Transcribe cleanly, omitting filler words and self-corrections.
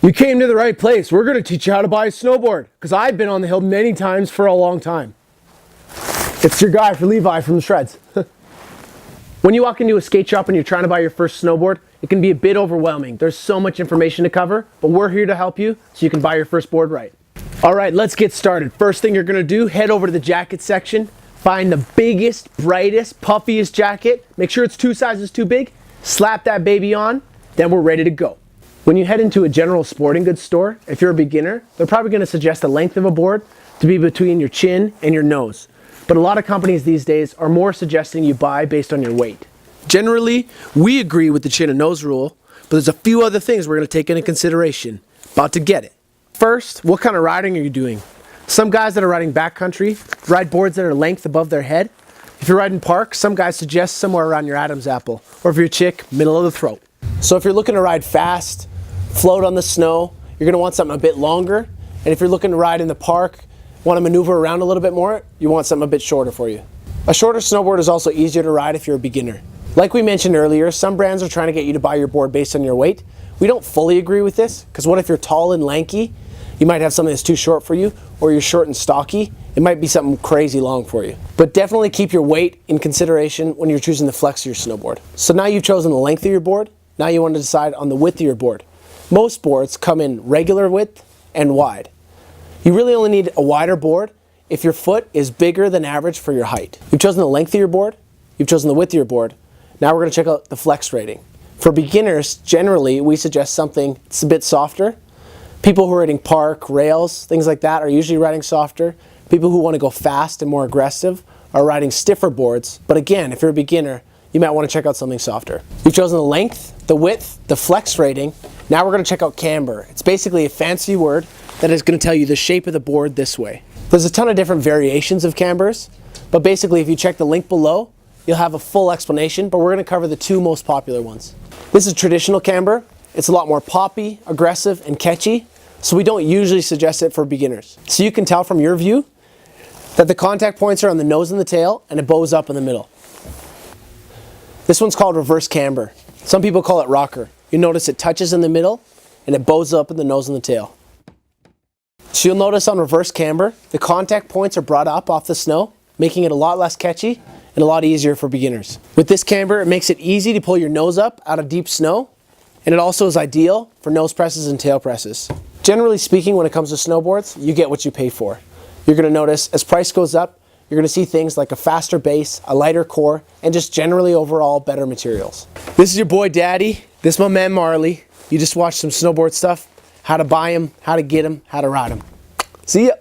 You came to the right place. We're going to teach you how to buy a snowboard, because I've been on the hill many times for a long time. It's your guy for Levi from the Shreds. When you walk into a skate shop and you're trying to buy your first snowboard, it can be a bit overwhelming. There's so much information to cover, but we're here to help you so you can buy your first board right. All right, let's get started. First thing you're going to do, head over to the jacket section, find the biggest, brightest, puffiest jacket. Make sure it's 2 sizes too big. Slap that baby on, then we're ready to go. When you head into a general sporting goods store, if you're a beginner, they're probably going to suggest the length of a board to be between your chin and your nose. But a lot of companies these days are more suggesting you buy based on your weight. Generally, we agree with the chin and nose rule, but there's a few other things we're going to take into consideration. About to get it. First, what kind of riding are you doing? Some guys that are riding backcountry ride boards that are length above their head. If you're riding park, some guys suggest somewhere around your Adam's apple, or if you're a chick, middle of the throat. So if you're looking to ride fast, float on the snow, you're going to want something a bit longer. And if you're looking to ride in the park, want to maneuver around a little bit more, you want something a bit shorter for you. A shorter snowboard is also easier to ride if you're a beginner. Like we mentioned earlier, some brands are trying to get you to buy your board based on your weight. We don't fully agree with this, because what if you're tall and lanky? You might have something that's too short for you, or you're short and stocky. It might be something crazy long for you. But definitely keep your weight in consideration when you're choosing the flex of your snowboard. So now you've chosen the length of your board, now you want to decide on the width of your board. Most boards come in regular width and wide. You really only need a wider board if your foot is bigger than average for your height. You've chosen the length of your board, you've chosen the width of your board. Now we're going to check out the flex rating. For beginners, generally we suggest something that's a bit softer. People who are riding park, rails, things like that are usually riding softer. People who want to go fast and more aggressive are riding stiffer boards. But again, if you're a beginner, you might want to check out something softer. You've chosen the length, the width, the flex rating. Now we're going to check out camber. It's basically a fancy word that is going to tell you the shape of the board this way. There's a ton of different variations of cambers, but basically if you check the link below, you'll have a full explanation, but we're going to cover the 2 most popular ones. This is traditional camber. It's a lot more poppy, aggressive, and catchy, so we don't usually suggest it for beginners. So you can tell from your view that the contact points are on the nose and the tail, and it bows up in the middle. This one's called reverse camber. Some people call it rocker. You notice it touches in the middle, and it bows up in the nose and the tail. So you'll notice on reverse camber, the contact points are brought up off the snow, making it a lot less catchy and a lot easier for beginners. With this camber, it makes it easy to pull your nose up out of deep snow, and it also is ideal for nose presses and tail presses. Generally speaking, when it comes to snowboards, you get what you pay for. You're going to notice as price goes up, you're going to see things like a faster base, a lighter core, and just generally overall better materials. This is your boy Daddy. This is my man Marley. You just watched some snowboard stuff, how to buy them, how to get them, how to ride them. See ya!